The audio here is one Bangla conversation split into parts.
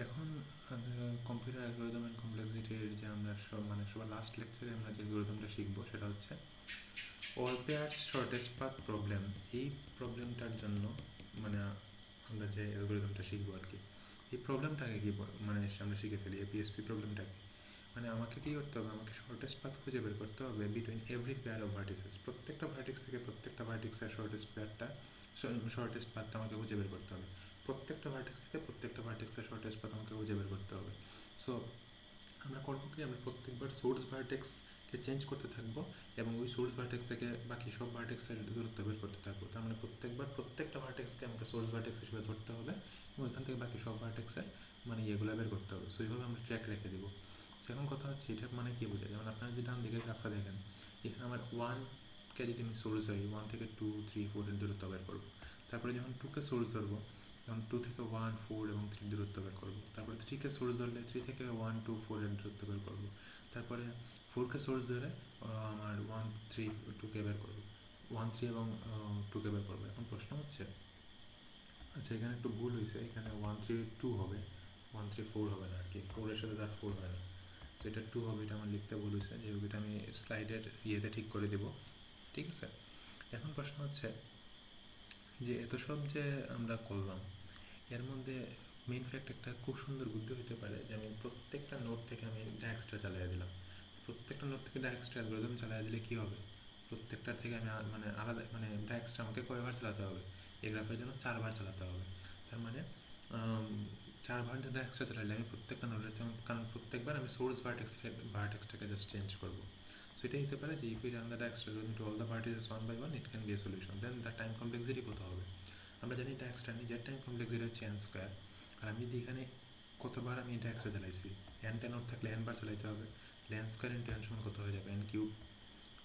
এখন কম্পিউটার অ্যালগরিদম অ্যান্ড কমপ্লেক্সিটির যে আমরা সবার লাস্ট লেকচারে আমরা যে অ্যালগরিদমটা শিখবো সেটা হচ্ছে all pairs shortest path problem. এই প্রবলেমটার জন্য মানে আমরা যে অ্যালগরিদমটা শিখবো আর কি, এই প্রবলেমটাকে কি আমরা শিখে ফেলি। এই পিএসপি প্রবলেমটাকে আমাকে কী করতে হবে, আমাকে শর্টেস্ট পাথ খুঁজে বের করতে হবে between every pair of vertices. প্রত্যেকটা ভার্টিক্স থেকে প্রত্যেকটা ভার্টিক্সের শর্টেস্ট পাথটা আমাকে খুঁজে বের করতে হবে। প্রত্যেকটা ভার্টেক্স থেকে প্রত্যেকটা ভার্টেক্সের শর্টেস্ট পাথ আমাকে খুঁজে বের করতে হবে। সো আমরা করবো কি, আমরা প্রত্যেকবার সোর্স ভার্টেক্সকে চেঞ্জ করতে থাকবো এবং ওই সোর্স ভার্টেক্স থেকে বাকি সব ভার্টেক্সের দূরত্ব বের করতে থাকবো। তার মানে প্রত্যেকবার প্রত্যেকটা ভার্টেক্সকে আমাকে সোর্স ভার্টেক্স হিসেবে ধরতে হবে এবং ওইখান থেকে বাকি সব ভার্টেক্সের ইয়েগুলো বের করতে হবে। সো এইভাবে আমরা ট্র্যাক রেখে দেবো। সো এখন কথা হচ্ছে এটা কী বোঝায়, যেমন আপনারা যদি ডান দিকে গ্রাফটা দেখেন, এখানে আমার 1কে যদি আমি সোর্স ধরি, 1 থেকে 2, 3, 4 এর দূরত্ব বের করবো। তারপরে যখন 2কে সোর্স ধরবো, তখন 2 থেকে 1, 4 এবং 3 দূরত্ব বের করবো। তারপরে 3কে সোর্স ধরলে 3 থেকে 1, 2, 4 এর দূরত্ব বের করবো। তারপরে 4কে সোর্স ধরে আমার 1, 3, 2কে বের করবো, 1, 3 এবং 2কে বের করবো। এখন প্রশ্ন হচ্ছে, আচ্ছা এখানে একটু ভুল হয়েছে, এখানে 1, 3, 2 হবে, 1, 3, 4 হবে না আর কি, 4 এর সাথে তার 4 হয় না, তো এটা 2 হবে। এটা আমার লিখতে ভুল হয়েছে, যেহেতু এটা আমি স্লাইডের ইয়েতে ঠিক করে দেবো। ঠিক আছে, এখন প্রশ্ন হচ্ছে যে এত সব যে আমরা করলাম, এর মধ্যে মেইন ফ্যাক্ট একটা খুব সুন্দর বুদ্ধি হতে পারে যে আমি প্রত্যেকটা নোট থেকে আমি ডায়াক্সটা চালিয়ে দিলাম। প্রত্যেকটা নোট থেকে ডায়াক্সটা অ্যালগরিদম চালিয়ে দিলে কী হবে, প্রত্যেকটার থেকে আমি আলাদা ডায়াক্সটা আমাকে কয়বার চালাতে হবে, এই গ্রাফের জন্য 4বার চালাতে হবে। তার মানে 4বার ডায়াক্সটা চালালে আমি প্রত্যেকটা নোটের, কারণ প্রত্যেকবার আমি সোর্স ভার্টেক্সটাকে জাস্ট চেঞ্জ করবো। সো এটাই হতে পারে যে ইফ ইউ রান দ্য ডায়াক্সটা to all the vertices one by one, it can be a solution. Then the time complexity কত হবে, আমরা জানি ডায়াক্সটা নিজের টাইম কমপ্লেক্সিটি হচ্ছে n স্কোয়ার। আর আমি যদি এখানে কতবার আমি ডায়াক্সটা চালাইছি, n নোট থাকলে n বার চালাইতে হবে, তাহলে n স্কোয়ার ইন্টু n সমান কত হয়ে যাবে, n কিউব।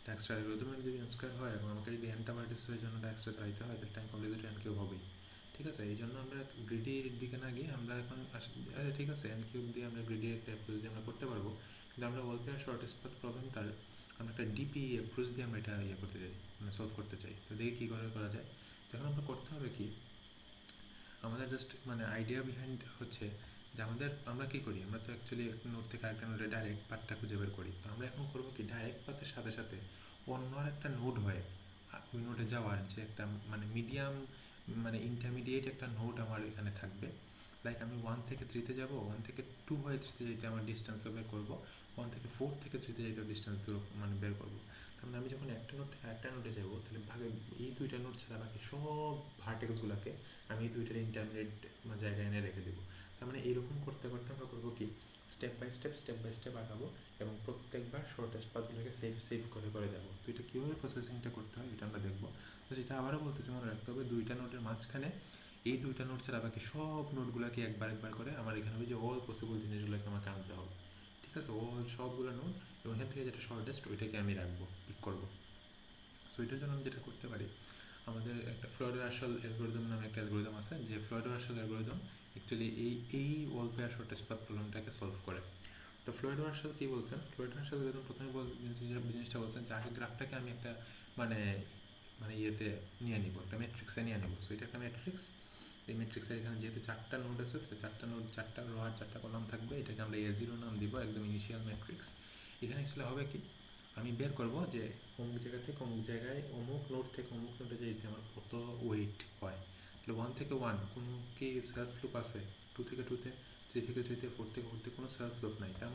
ডায়াক্সটা অ্যালগরিদমের যদি n স্কোয়ার হয় এবং আমাকে যদি nটা ভার্টিসেসের জন্য ডায়াক্সটা চালাইতে হয়, তাহলে টাইম কমপ্লেক্সিটি n কিউব হবেই। ঠিক আছে, এই জন্য আমরা গ্রিডির দিকে না গিয়ে আমরা এখন আচ্ছা ঠিক আছে, n কিউব দিয়ে আমরা গ্রিডি একটা অ্যাপ্রোচ দিয়ে আমরা করতে পারবো, কিন্তু আমরা অল পেয়ার শর্টেস্ট পাথ প্রবলেমটার আমরা একটা ডিপি অ্যাপ্রোচ দিয়ে আমরা এটা করতে চাই, সলভ করতে চাই। তো দেখি কী করা যায়। তো এখন আমরা করতে হবে কি, আমাদের জাস্ট আইডিয়া বিহাইন্ড হচ্ছে যে আমরা কী করি, আমরা তো অ্যাকচুয়ালি একটা নোট থেকে আরেকটা নোটে ডাইরেক্ট পাথটা খুঁজে বের করি। তো আমরা এখন করবো কি, ডাইরেক্ট পাথের সাথে সাথে অন্য একটা নোড হয়ে ওই নোটে যাওয়ার যে একটা মিডিয়াম ইন্টারমিডিয়েট একটা নোট আমার এখানে থাকবে। লাইক আমি 1 থেকে 3তে যাবো, 1 থেকে 2 হয়ে 3তে যেতে আমার ডিস্টেন্সও বের করবো, 1 থেকে 4 থেকে 3তে যেতেও ডিস্টেন্স বের করবো। তার আমি যখন একটা নোট থেকে আরেকটা নোটে যাবো, তাহলে এই দুইটা নোট ছাড়া বাকি সব ভার্টেক্সগুলোকে আমি এই দুইটার ইন্টারমিডিয়েট জায়গায় এনে রেখে দেবো। তার এইরকম করতে করতে আমরা করবো কি, স্টেপ বাই স্টেপ আগাবো এবং প্রত্যেকবার শর্টেস্ট পাথগুলোকে সেভ করে যাবো। তো এটা কীভাবে প্রসেসিংটা করতে হয় এটা আমরা দেখবো। তো সেটা আবারও বলতেছি, মনে রাখতে হবে দুইটা নোটের মাঝখানে এই দুইটা নোট ছাড়া বাকি সব নোটগুলোকে একবার করে আমার এখানে ওই যে অল পসিবল জিনিসগুলোকে আমাকে আনতে হবে। ঠিক আছে, সবগুলো নোট এবং এখান থেকে যেটা শর্টেস্ট ওইটাকে আমি রাখবো, পিক করবো। সো এটার জন্য আমি যেটা করতে পারি, আমাদের একটা ফ্লয়েড-ওয়ারশাল অ্যালগরিদম নামে একটা অ্যালগরিদম আছে, যে ফ্লয়েড-ওয়ারশাল অ্যালগরিদম অ্যাকচুয়ালি এই অল পেয়ার শর্টেস্ট পাথ প্রবলেমটাকে সলভ করে। তো ফ্লয়েড-ওয়ারশাল কী বলছেন, ফ্লয়েড-ওয়ারশাল অ্যালগরিদম প্রথমে জিনিসটা বলছেন যে আগে গ্রাফটাকে আমি একটা ইয়েতে নিয়ে নিব, একটা ম্যাট্রিক্সে নিয়ে নেব। সো এটা একটা ম্যাট্রিক্স, এই ম্যাট্রিক্সের এখানে যেহেতু 4টা নোড আছে, তো 4টা নোড 4টা রো আর 4টা কলাম থাকবে, এটাকে আমরা A0 নাম দিব, একদম ইনিশিয়াল ম্যাট্রিক্স। এখানে অ্যাকচুয়ালি হবে কি, আমি বের করব যে অমুক জায়গা থেকে অমুক জায়গায়, অমুক নোড থেকে অমুক নোডে যেতে আমার কত ওয়েট হয়। তাহলে 1 থেকে 1 কোনো কি সেলফ লুপ আছে, 2 থেকে 2তে, 3 থেকে 3তে, 4 থেকে 4তে কোনো সেলফ লুপ নাই, তার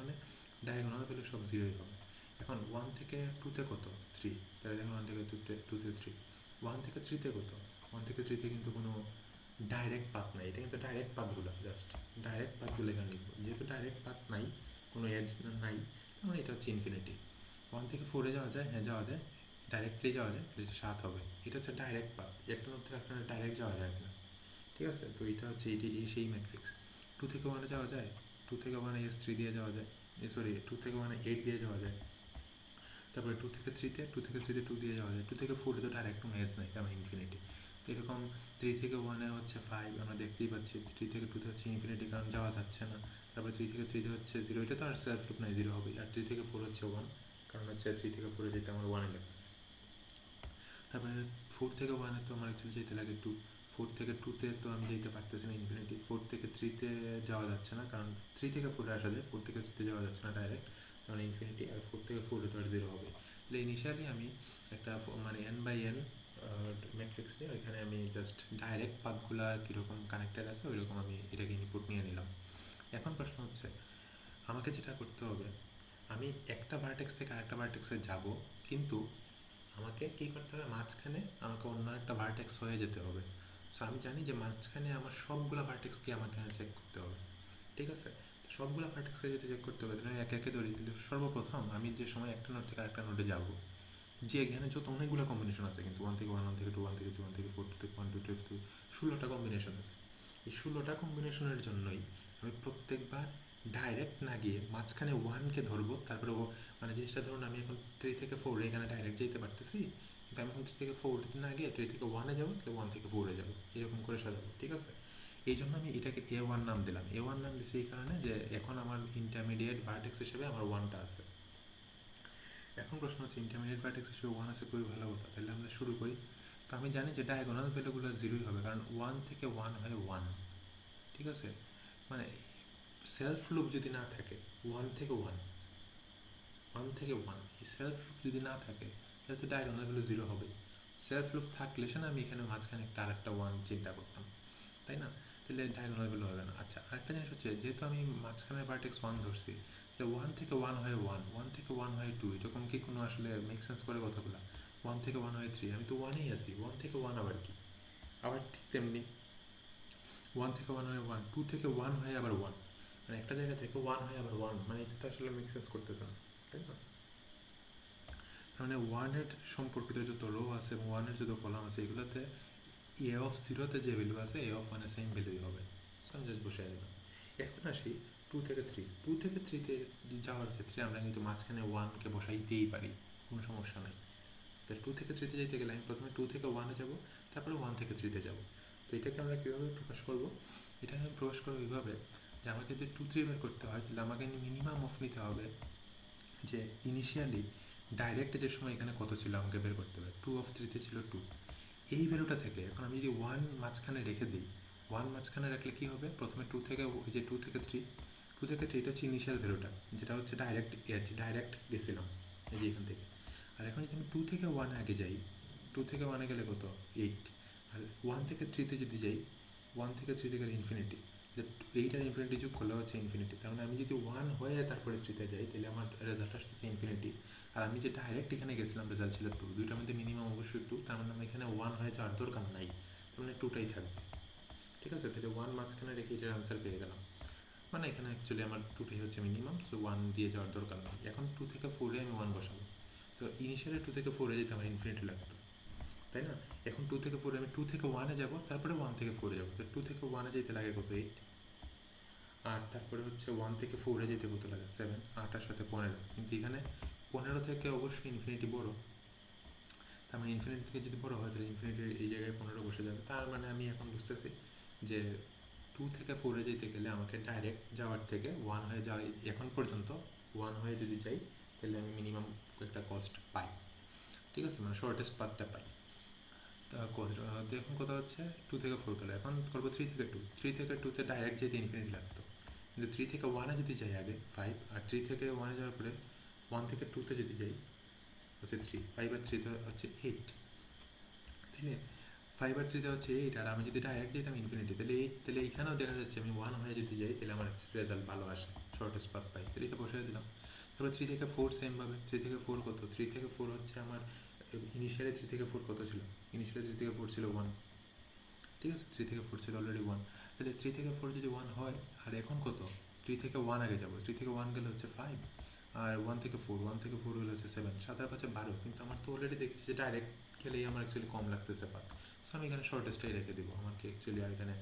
ডায়াগোনাল ভ্যালু সব 0ই হবে। এখন 1 থেকে 2তে কত, 3, তাহলে দেখুন 1 থেকে 2তে 3, 1 থেকে 3তে কত, 1 থেকে 3তে কিন্তু কোনো ডাইরেক্ট পাথ নাই, এটা কিন্তু ডাইরেক্ট পাথগুলো, জাস্ট ডাইরেক্ট পাথগুলো এখানে লিখবো। যেহেতু ডাইরেক্ট পাথ নাই, কোনো এজ নাই, এটা হচ্ছে ইনফিনিটি। 1 থেকে 4-এ যাওয়া যায়, হ্যাঁ যাওয়া যায়, ডাইরেক্টলি যাওয়া যায়, এটা 7 হবে। এটা হচ্ছে ডাইরেক্ট পাথ, একটা নোট থেকে আপনার ডাইরেক্ট যাওয়া যায় না। ঠিক আছে, তো এটা হচ্ছে সেই ম্যাট্রিক্স। 2 থেকে 1-এ যাওয়া যায়, 2 থেকে 1-এ S3 দিয়ে যাওয়া যায়, 2 থেকে 1-এ 8 দিয়ে যাওয়া যায়। তারপরে 2 থেকে 3তে 2 দিয়ে যাওয়া যায়। 2 থেকে 4-এ তো ডাইরেক্ট কোনো এজ নাই, কারণ ইনফিনিটি। তো এরকম 3 থেকে 1-এ হচ্ছে 5, আমরা দেখতেই পাচ্ছি। 3 থেকে 2-তে হচ্ছে ইনফিনিটি, কারণ যাওয়া যাচ্ছে না। তারপরে 3 থেকে 3-তে হচ্ছে 0, এটা তো আর সেলফ লুপ নাই, 0 হবে। আর 3 থেকে 4 হচ্ছে 1, কারণ হচ্ছে 3 থেকে 4-এ যেতে আমার 1-এ লাগতেছে। তারপরে 4 থেকে 1-এ তো আমার অ্যাকচুয়ালি যেতে লাগে 2, 4 থেকে 2-তে তো আমি যেতে পারতেছি না ইনফিনিটি, 4 থেকে 3-তে যাওয়া যাচ্ছে না, কারণ 3 থেকে 4-এ আসা যায়, 4 থেকে 3-তে যাওয়া যাচ্ছে না ডাইরেক্ট, কারণ ইনফিনিটি, আর 4 থেকে 4-এ তো আর 0 হবে। তাহলে ইনিশিয়ালি আমি একটা মানে n বাই n ম্যাট্রিক্স দিয়ে ওইখানে আমি জাস্ট ডাইরেক্ট পাথগুলো কীরকম কানেক্টেড আছে ওইরকম আমি এটাকে ইনপুট নিয়ে নিলাম। এখন প্রশ্ন হচ্ছে আমাকে যেটা করতে হবে, আমি একটা ভার্টেক্স থেকে আরেকটা ভার্টেক্সে যাব, কিন্তু আমাকে কী করতে হবে, মাঝখানে আমাকে অন্য একটা ভার্টেক্স হয়ে যেতে হবে। সো আমি জানি যে মাঝখানে আমার সবগুলো ভার্টেক্সকে আমাকে চেক করতে হবে, ঠিক আছে? সবগুলো ভার্টেক্সকে যদি চেক করতে হবে তাহলে একে একে ধরি। তাহলে সর্বপ্রথম আমি যে সময় একটা নোড থেকে আরেকটা নোডে যাব, যে এখানে যত অনেকগুলো কম্বিনেশন আছে, কিন্তু 1 থেকে 1, 1 থেকে 2, 1 থেকে 2, 1 থেকে 4, 2 থেকে 1, 2 থেকে 2, 16টা কম্বিনেশন আছে। এই 16টা কম্বিনেশনের জন্যই আমি প্রত্যেকবার ডাইরেক্ট না গিয়ে মাঝখানে 1কে ধরবো, তারপরে ও মানে জিনিসটা ধরুন আমি এখন 3 থেকে 4 এখানে ডাইরেক্ট যেতে পারতেছি, কিন্তু আমি এখন 3 থেকে 4 না গিয়ে 3 থেকে 1-এ যাবো, তাহলে 1 থেকে 4-এ যাবো, এরকম করে সাজাবো, ঠিক আছে? এই জন্য আমি এটাকে A1 নাম দিলাম। A1 নাম দিচ্ছি এই কারণে যে এখন আমার ইন্টারমিডিয়েট ভার্টেক্স হিসেবে আমার 1টা আছে। এখন প্রশ্ন হচ্ছে ইন্টারমিডিয়েট ভার্টেক্স হিসেবে 1 আছে, খুবই ভালো কথা। তাহলে আমরা শুরু করি। তো আমি জানি যে ডায়াগোনাল ভ্যালুগুলো 0ই হবে, কারণ 1 থেকে 1 হয় 1, ঠিক আছে? মানে সেলফ লুপ যদি না থাকে 1 থেকে 1, 1 থেকে 1 এই সেলফ লুপ যদি না থাকে তাহলে তো ডায়াগোনাল ভ্যালু 0 হবে। সেলফ লুপ থাকলে সে না আমি এখানে মাঝখানে একটা আরেকটা 1 চিন্তা করতাম, তাই না? তাহলে ডায়াগোনাল ভ্যালু হবে না। আচ্ছা, আরেকটা জিনিস হচ্ছে, যেহেতু আমি মাঝখানে ভার্টেক্স 1 ধরছি, তাহলে 1 থেকে 1 হয়ে 1, 1 থেকে 1 হয়ে 2, এরকম কি কোনো আসলে মেক সেন্স করে কথাগুলো? 1 থেকে 1 হয়ে 3, আমি তো 1-এই আছি, 1 থেকে 1 আবার কি? আবার ঠিক তেমনি 1 থেকে 1 হয়ে 1, 2 থেকে 1 হয়ে আবার 1, মানে একটা জায়গা থেকে 1 হয়ে আবার 1, মানে এটা তো আসলে মেক সেন্স করতেছে না, তাই না? মানে 1-এর সম্পর্কিত যত রো আছে এবং 1-এর যত কলাম আছে, এগুলোতে এ অফ 0-তে যে ভ্যালু আছে এ অফ 1-এর সেম ভ্যালুই হবে। সো আমি জাস্ট বসে দিলাম। এখন আসি 2 থেকে 3, 2 থেকে 3-তে যাওয়ার ক্ষেত্রে আমরা কিন্তু মাঝখানে 1-কে বসাইতেই পারি, কোনো সমস্যা নাই। তাহলে 2 থেকে 3-তে যেতে গেলে আমি প্রথমে 2 থেকে 1-এ যাব, তারপরে 1 থেকে 3-তে যাব। তো এটাকে আমরা কীভাবে প্রকাশ করব? এটাকে আমি প্রকাশ করবো এইভাবে যে আমাকে যদি 2, 3 বের করতে হয়, তাহলে আমাকে মিনিমাম অফ নিতে হবে যে ইনিশিয়ালি ডাইরেক্ট যে সময় এখানে কত ছিল আমাকে বের করতে হবে। 2 অফ 3-তে ছিল 2, এই ভ্যালুটা থেকে এখন আমি যদি 1 মাঝখানে রেখে দিই, 1 মাঝখানে রাখলে কী হবে, প্রথমে 2 থেকে ওই যে 2 থেকে 3, 2 থেকে 3 এটা হচ্ছে ইনিশিয়াল ভ্যালুটা, যেটা হচ্ছে ডাইরেক্ট ডাইরেক্ট গেছিলাম এই যে এখান থেকে। আর এখন যদি আমি 2 থেকে 1 আগে যাই, 2 থেকে 1-এ গেলে কত, 8, আর 1 থেকে 3-তে যদি যাই, 1 থেকে 3-তে গেলে ইনফিনিটি, 8 আর ইনফিনিটি যোগ করলে হচ্ছে ইনফিনিটি। তার মানে আমি যদি 1 হয়ে তারপরে 3-তে যাই, তাহলে আমার রেজাল্ট আসতেছে ইনফিনিটি। আর আমি যে ডাইরেক্ট এখানে গেছিলাম রেজাল্ট ছিল 2, দুইটার মধ্যে মিনিমাম অবশ্যই 2, তার মানে আমি এখানে 1 হয়ে যাওয়ার দরকার নাই, তার মানে 2টাই থাকবে, ঠিক আছে? তাহলে 1 মাঝখানে রেখে এটার আনসার পেয়ে গেলাম, মানে এখানে অ্যাকচুয়ালি আমার 2টাই হচ্ছে মিনিমাম, সো 1 দিয়ে যাওয়ার দরকার নেই। এখন 2 থেকে 4-এ আমি 1 বসাবো, তো ইনিশিয়ালি 2 থেকে 4-এ যেতে আমার ইনফিনিটি লাগতো, তাই না? এখন 2 থেকে 4-এ আমি 2 থেকে 1-এ যাবো, তারপরে 1 থেকে 4-এ যাবো। তো 2 থেকে 1-এ যেতে লাগে কত, 8, আর তারপরে হচ্ছে 1 থেকে 4-এ যেতে কত লাগে, 7, 8-এর সাথে 15, কিন্তু এখানে 15 থেকে অবশ্যই ইনফিনিটি বড়, তার মানে ইনফিনিটি থেকে যদি বড় হয় তাহলে ইনফিনিটির এই জায়গায় 15 বসে যাবে। তার মানে আমি এখন বুঝতেছি যে 2 থেকে 4-এ যেতে গেলে আমাকে ডাইরেক্ট যাওয়ার থেকে 1 হয়ে যাওয়া, এখন পর্যন্ত 1 হয়ে যদি যাই তাহলে আমি মিনিমাম একটা কস্ট পাই, ঠিক আছে? মানে শর্টেস্ট পাথটা পাই। এখন কথা হচ্ছে 2 থেকে 4 গেলে, এখন করবো 3 থেকে 2, 3 থেকে 2-তে ডাইরেক্ট যেতে ইনফিনিটি লাগতো, কিন্তু 3 থেকে 1-এ যদি যাই আগে 5, আর 3 থেকে 1-এ যাওয়ার পরে 1 থেকে 2-তে যদি যাই হচ্ছে 3, 5 আর 3-তে হচ্ছে 8, তাইলে 5 আর 3-তে হচ্ছে 8, আর আমি যদি ডাইরেক্ট যেতাম ইনফিনিটি তাহলে 8, তাহলে এখানেও দেখা যাচ্ছে আমি 1 হয়ে যদি যাই তাহলে আমার রেজাল্ট ভালো আসে, শর্টেস্ট পাথ পাই, তাহলে এটা বসে দিলাম। তারপর 3 থেকে 4 সেমভাবে, 3 থেকে 4 কত, 3 থেকে 4 হচ্ছে আমার ইনিশিয়ালি 3 থেকে 4 কত ছিল, ইনিশিয়ালি 3 থেকে 4 ছিল 1, ঠিক আছে? 3 থেকে 4 ছিল অলরেডি 1, তাহলে 3 থেকে 4 যদি 1 হয়, আর এখন কত, 3 থেকে 1 আগে যাবো, 3 থেকে 1 গেলে হচ্ছে 5, আর 1 থেকে 4, 1 থেকে 4 গেলে হচ্ছে 7, 7 আর 5 12, কিন্তু আমার তো অলরেডি দেখছি যে ডাইরেক্ট গেলেই আমার অ্যাকচুয়ালি কম লাগতেছে পাথ, সো আমি এখানে শর্টেস্টটাই রেখে দেবো, আমাকে অ্যাকচুয়ালি আর এখানে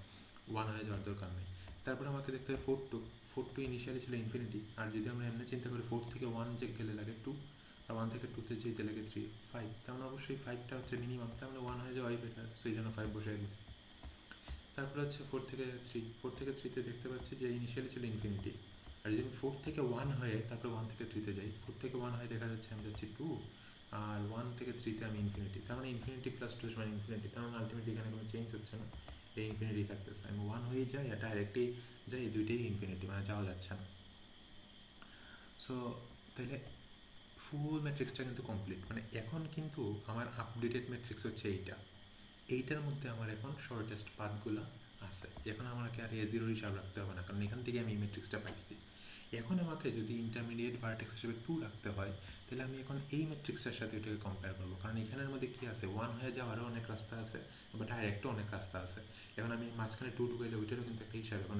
1 হয়ে যাওয়ার দরকার নেই। তারপরে আমাকে দেখতে হবে 4 2, 4 2 ইনিশিয়ালি ছিল ইনফিনিটি, আর যদি আমরা এমনি চিন্তা করি 4 থেকে 1 যে গেলে লাগে 2, আর 1 থেকে 2-তে যেতে লাগে 3, 5, তার মানে অবশ্যই 5টা হচ্ছে মিনিমাম, তার মানে 1 হয়ে যাওয়াই বেটার, সেই জন্য 5 বসিয়ে দিচ্ছি। তারপরে হচ্ছে 4 থেকে 3, 4 থেকে 3-তে দেখতে পাচ্ছি যে ইনিশিয়ালি ছিল ইনফিনিটি, আর যদি আমি 4 থেকে 1 হয়ে তারপরে 1 থেকে 3-তে যাই, 4 থেকে 1 হয়ে দেখা যাচ্ছে আমি যাচ্ছি 2, আর 1 থেকে 3-তে আমি ইনফিনিটি, তার মানে ইনফিনিটি প্লাস 2 সমান ইনফিনিটি, তার মানে আলটিমেটলি এখানে কোনো চেঞ্জ হচ্ছে না, এই ইনফিনিটি থাকতেছে। আমি 1 হয়ে যাই আর ডাইরেক্টলি যাই, দুইটাই ইনফিনিটি, মানে যাওয়া যাচ্ছে না। সো তাহলে ফুল ম্যাট্রিক্সটা কিন্তু কমপ্লিট, মানে এখন কিন্তু আমার আপডেটেড ম্যাট্রিক্স হচ্ছে এইটার মধ্যে আমার এখন শর্টেস্ট পাথগুলো আছে। এখন আমাকে আর A0 হিসাব রাখতে হবে না, কারণ এখান থেকে আমি এই ম্যাট্রিক্সটা পাইছি। এখন আমাকে যদি ইন্টারমিডিয়েট ভার্টেক্স হিসেবে 2 রাখতে হয়, তাহলে আমি এখন এই ম্যাট্রিক্সটার সাথে এটাকে কম্পেয়ার করবো, কারণ এখানের মধ্যে কী আছে, 1 হয়ে যাওয়ারও অনেক রাস্তা আছে, বা ডাইরেক্টও অনেক রাস্তা আছে। এখন আমি মাঝখানে 2 ঢুকাইলে ওইটারও কিন্তু একটা হিসাব এখন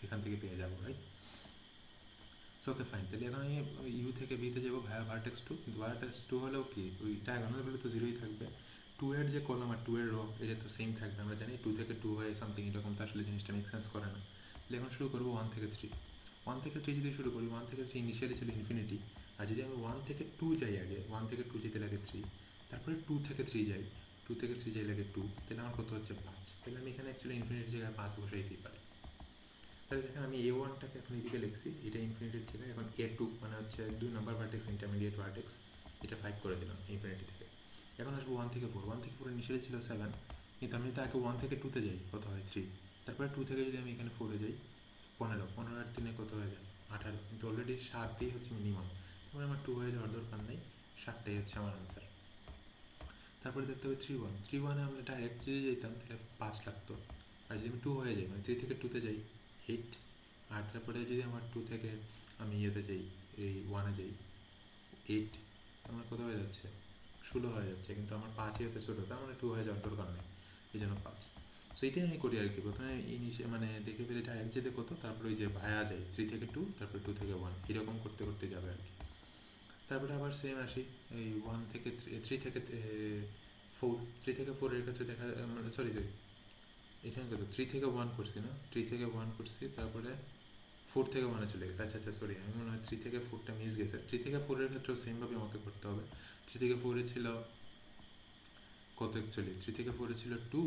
এখান থেকে পেয়ে যাবো, রাইট? সো ওকে ফাইন, তাহলে এখন আমি ইউ থেকে বিতে যাবো ভায়া ভার্টেক্স 2, কিন্তু ভার্টেক্স 2 হলেও কি ওই ডায়াগোনালগুলো তো 0ই থাকবে। 2 এর যে কলাম আর 2 এর রো এটা তো সেম থাকবে, আমরা জানি 2 থেকে 2 হয়ে সামথিং, এরকম তো আসলে জিনিসটা মেক সেন্স করে না। তাহলে এখন শুরু করবো 1 থেকে 3। 1 থেকে 3 যদি শুরু করি, 1 থেকে 3 ইনিশিয়ালি ছিল ইনফিনিটি, আর যদি আমি 1 থেকে 2 যাই, আগে 1 থেকে 2 যেতে লাগে 3, তারপরে 2 থেকে 3 যাই, 2 থেকে 3 যাই লাগে 2, তাহলে আমার কত হচ্ছে 5। তাহলে আমি এখানে অ্যাকচুয়ালি ইনফিনিটির জায়গায় 5 বসাইতেই পারি। তাহলে দেখেন আমি A1টাকে এখন এদিকে লিখছি, এটা ইনফিনিটির জায়গায়, এখন A2 মানে হচ্ছে 2 নম্বর ভার্টেক্স, ইন্টারমিডিয়েট ভার্টেক্স, এটা 5 করে দিলাম ইনফিনিটি থেকে। এখন আসবো 1 থেকে 4। 1 থেকে 4 ইনিশিয়ালি ছিল 7, কিন্তু আমি যদি আগে 1 থেকে 2তে যাই কত হয় 3, তারপরে 2 থেকে যদি আমি এখানে 4-এ যাই 15, 15 আর 3 কত হয়ে যায় 18, কিন্তু অলরেডি 7ই হচ্ছে মিনিমাম, তারপরে আমার 2 হয়ে যাওয়ার দরকার নেই, 7টাই হচ্ছে আমার আনসার। তারপরে দেখতে হবে 3-1, 3-1-এ আমরা ডাইরেক্ট যদি যেতাম তাহলে 5 লাগতো, আর যদি আমি 2 হয়ে যাই, মানে 3 থেকে 2তে যাই 8, আর তারপরে যদি আমার 2 থেকে আমি ইয়েতে যাই, এই 1-এ যাই 8, আমার কত হয়ে যাচ্ছে 16 হয়ে যাচ্ছে, কিন্তু আমার 5ই হতে ছোটো, তার মানে 2 হয়ে যাওয়ার দরকার নেই, এই জন্য 5। সো এটাই আমি করি আর কি, প্রথমে মানে দেখে ফেলে ডাইরেক্ট যেতে কত, তারপরে ওই যে ভায়া যায় 3 থেকে 2, তারপরে 2 থেকে 1, এরকম করতে করতে যাবে আর কি। তারপরে আবার সেম আসি, এই 1 থেকে 3 থেকে 4, 3 থেকে 4 এর ক্ষেত্রে দেখা, মানে সরি এখানে কত 3 থেকে 1 করছি না, 3 থেকে 1 করছি, তারপরে 4 থেকে 1-এ চলে গেছে। আচ্ছা সরি, আমি মনে হয় 3 থেকে 4টা মিস গেছে। 3 থেকে 4-এর ক্ষেত্রেও সেমভাবে আমাকে করতে হবে। 3 থেকে 4-এ ছিল কত অ্যাকচুয়ালি, 3 থেকে 4-এ ছিল 2,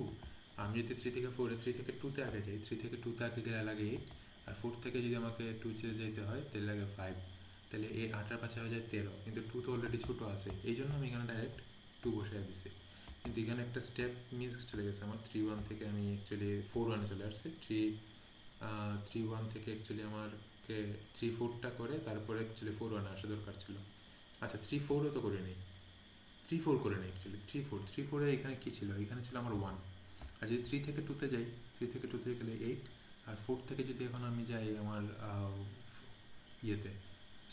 আমি যদি 3 থেকে 4-এ 3 থেকে 2-তে আগে যাই, 3 থেকে 2-তে আগে গেলে লাগে 8, আর 4 থেকে যদি আমাকে 2-তে যেতে হয় তাহলে লাগে 5, তাহলে এই 8-এর পাশে হয়ে যায় 13, কিন্তু 2 তো অলরেডি ছোটো আছে, এই জন্য আমি এখানে ডাইরেক্ট 2 বসিয়ে দিছি। কিন্তু এখানে একটা স্টেপ মিস চলে গেছে আমার, 3-1 থেকে আমি অ্যাকচুয়ালি 4-1-এ চলে আসছি। 3-1 থেকে অ্যাকচুয়ালি আমারকে 3-4টা করে তারপরে অ্যাকচুয়ালি 4-1-এ আসা দরকার ছিল। আচ্ছা 3-4ও তো করে নিই, 3-4 করে নিই অ্যাকচুয়ালি, 3-4 এখানে কী ছিল, এখানে ছিল আমার 1, আর যদি 3 থেকে 2-তে যাই, 3 থেকে 2-তে গেলে 8, আর 4 থেকে যদি এখন আমি যাই আমার ইয়েতে,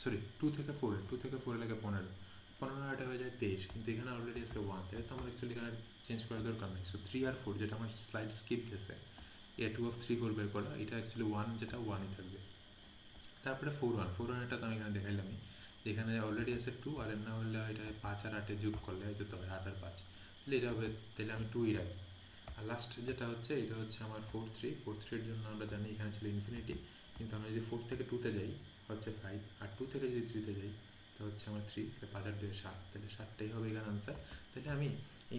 সরি 2 থেকে 4-এ, 2 থেকে 4-এ লাগে 15, 15 হয়ে যায় 23, কিন্তু এখানে অলরেডি আছে 1, তাই তো আমার অ্যাকচুয়ালি এখানে চেঞ্জ করার দরকার নেই। সো 3 আর 4, যেটা আমার স্লাইড স্কিপ গেছে, A2 of 3-4 বের করা, এটা অ্যাকচুয়ালি 1, যেটা 1-ই থাকবে। তারপরে 4-1, এটা তো আমি এখানে দেখাইলামই, এখানে অলরেডি আছে 2, আর এর না হলে এটা 5 আর 8-এ যোগ করলে যেতে হবে 8 আর 5, তাহলে এটা হবে, তাহলে আমি 2-ই রাখবো। আর লাস্ট যেটা হচ্ছে এটা হচ্ছে আমার 4-3 এর জন্য আমরা জানি এখানে ছিল ইনফিনিটি, কিন্তু আমরা যদি 4 থেকে 2-তে যাই হচ্ছে 5, আর 2 থেকে যদি 3-তে যাই তো হচ্ছে আমার 3, তাহলে 5 আর 2 7, তাহলে 7টাই হবে এখানে আনসার। তাহলে আমি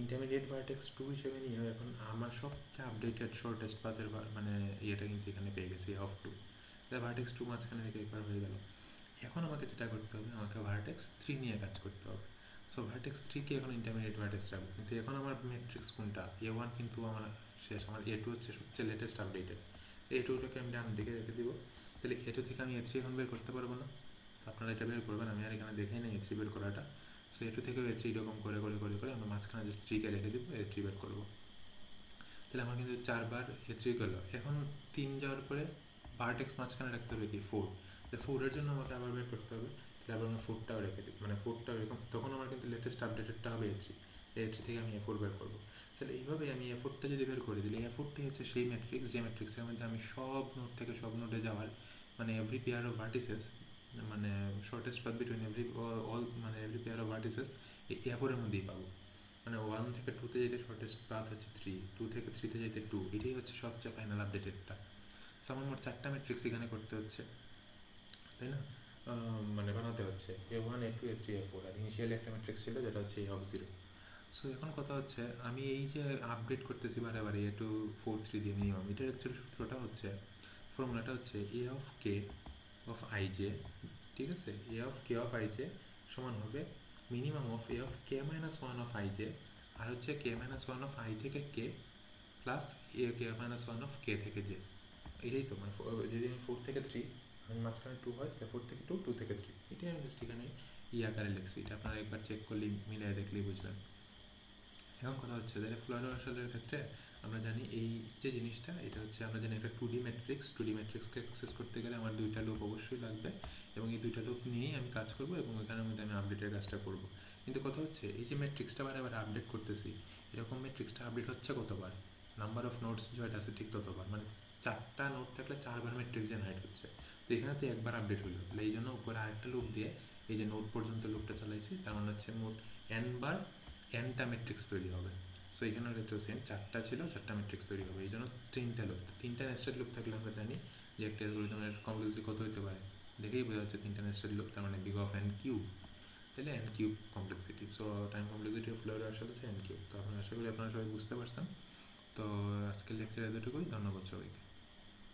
ইন্টারমিডিয়েট ভার্টেক্স 2 হিসেবে নিয়ে এখন আমার সবচেয়ে আপডেটেড শর্টেস্ট পাথের মানে ইয়েটা কিন্তু এখানে পেয়ে গেছি অফ 2, তাহলে ভার্টেক্স 2 মাঝখানে রেখে একবার হয়ে গেল। এখন আমাকে যেটা করতে হবে, আমাকে ভার্টেক্স 3 নিয়ে কাজ করতে হবে। সো ভার্টেক্স 3-কে এখন ইন্টারমিডিয়েট ভার্টেক্স রাখবো, কিন্তু এখন আমার ম্যাট্রিক্স কোনটা, A1 কিন্তু আমার শেষ, আমার A2 হচ্ছে সবচেয়ে লেটেস্ট আপডেটেড, A2টাকে আমি ডান দিকে রেখে দিব। তাহলে A2 থেকে আমি A3 এখন বের করতে পারবো না, তো আপনারা এটা বের করবেন, আমি আর এখানে দেখেই নেই A3 বের করাটা। সো A2 থেকেও A3 এরকম করে করে করে করে আমরা মাঝখানে যে 3-কে রেখে দিব, A3 বের করবো। তাহলে আমার কিন্তু 4বার A3 গেল। এখন 3 যাওয়ার পরে ভার্টেক্স মাঝখানে রাখতে হবে কি 4, তাহলে 4-এর জন্য আমাকে আবার বের করতে হবে, তাহলে আবার আমরা 4টাও রেখে দিই, মানে 4টাও এরকম, তখন আমার কিন্তু লেটেস্ট আপডেটেডটা হবে A3, A3 থেকে আমি A4 বের করবো। তাহলে এইভাবে আমি A4টা যদি বের করে দিলে, A4টি হচ্ছে সেই ম্যাট্রিক্স, যে ম্যাট্রিক্সের মধ্যে আমি সব নোড থেকে সব নোডে যাওয়ার, মানে এভরি পেয়ার অফ ভার্টিসেস, মানে শর্টেস্ট পাথ বিটুইন মানে এভরি পেয়ার অফ ভার্টিসেস এই A4-এর মধ্যেই পাবো। মানে 1 থেকে 2-তে যেতে শর্টেস্ট পাথ হচ্ছে 3, 2 থেকে 3-তে যেতে 2, এটাই হচ্ছে সবচেয়ে ফাইনাল আপডেটেডটা। সো আমার মোট 4টা ম্যাট্রিক্স এখানে করতে হচ্ছে, তাই না, মানে বানাতে হচ্ছে A1 A2 A3 A4, আর ইনিশিয়ালি একটা ম্যাট্রিক্স ছিল যেটা হচ্ছে A of 0। সো এখন কথা হচ্ছে আমি এই যে আপডেট করতেছি বারে বারে A2 4 3 দিয়ে মিনিমাম, এটার অ্যাকচুয়ালি সূত্রটা হচ্ছে, ফর্মুলাটা হচ্ছে A of K of ij, ঠিক আছে, A of K of ij সমান হবে minimum of A of K minus one of I J, আর হচ্ছে K minus one of I থেকে K plus A K minus one of K থেকে জে। এটাই তো মানে যদি আমি 4 থেকে 3, আমি মাঝখানে 2 হয় তাহলে 4 থেকে 2, 2 থেকে 3, এটাই আমি জাস্ট এখানে আকারে লিখছি। এটা আপনারা একবার চেক করলে মিলিয়ে দেখলেই বুঝবেন। এখন কথা হচ্ছে তাহলে ফ্লয়েড-ওয়ারশালের ক্ষেত্রে আমরা জানি এই যে জিনিসটা, এটা হচ্ছে আমরা জানি একটা 2D ম্যাট্রিক্স। 2D ম্যাট্রিক্সকে অ্যাক্সেস করতে গেলে আমার দুইটা লুপ অবশ্যই লাগবে, এবং এই দুইটা লুপ নিয়েই আমি কাজ করব, এবং ওইখানের মধ্যে আমি আপডেটের কাজটা করব। কিন্তু কথা হচ্ছে এই যে ম্যাট্রিক্সটা বারে আপডেট করতেছি, এরকম ম্যাট্রিক্সটা আপডেট হচ্ছে কতবার, নাম্বার অফ নোটস জয়েন্ট আছে ঠিক ততবার, মানে 4টা নোট থাকলে 4বার ম্যাট্রিক্স জেনারেট হচ্ছে। তো এখানে তো একবার আপডেট হলো, তাহলে এই জন্য উপরে আরেকটা লুপ দিয়ে এই যে নোট পর্যন্ত লুপটা চালাইছি, তার মানে হচ্ছে মোট n বার nটা ম্যাট্রিক্স তৈরি হবে। সো এখানের ক্ষেত্রেও সেম, 4টা ছিল, 4টা ম্যাট্রিক্স তৈরি হবে, এই জন্য 3টা লুপ। 3টা নেস্টেড লুপ থাকলে আমরা জানি যে একটা অ্যালগরিদমের কমপ্লেক্সিটি কত হতে পারে, দেখেই বোঝা যাচ্ছে 3টা নেস্টেড লুপ, তার মানে বিগ অফ n কিউব, তাহলে n cube complexity. So time complexity of Floyd Warshall হচ্ছে n কিউব। তো আপনারা আশা করি আপনারা সবাই বুঝতে পারছেন। তো আজকের লেকচার এতটুকুই, ধন্যবাদ সবাইকে।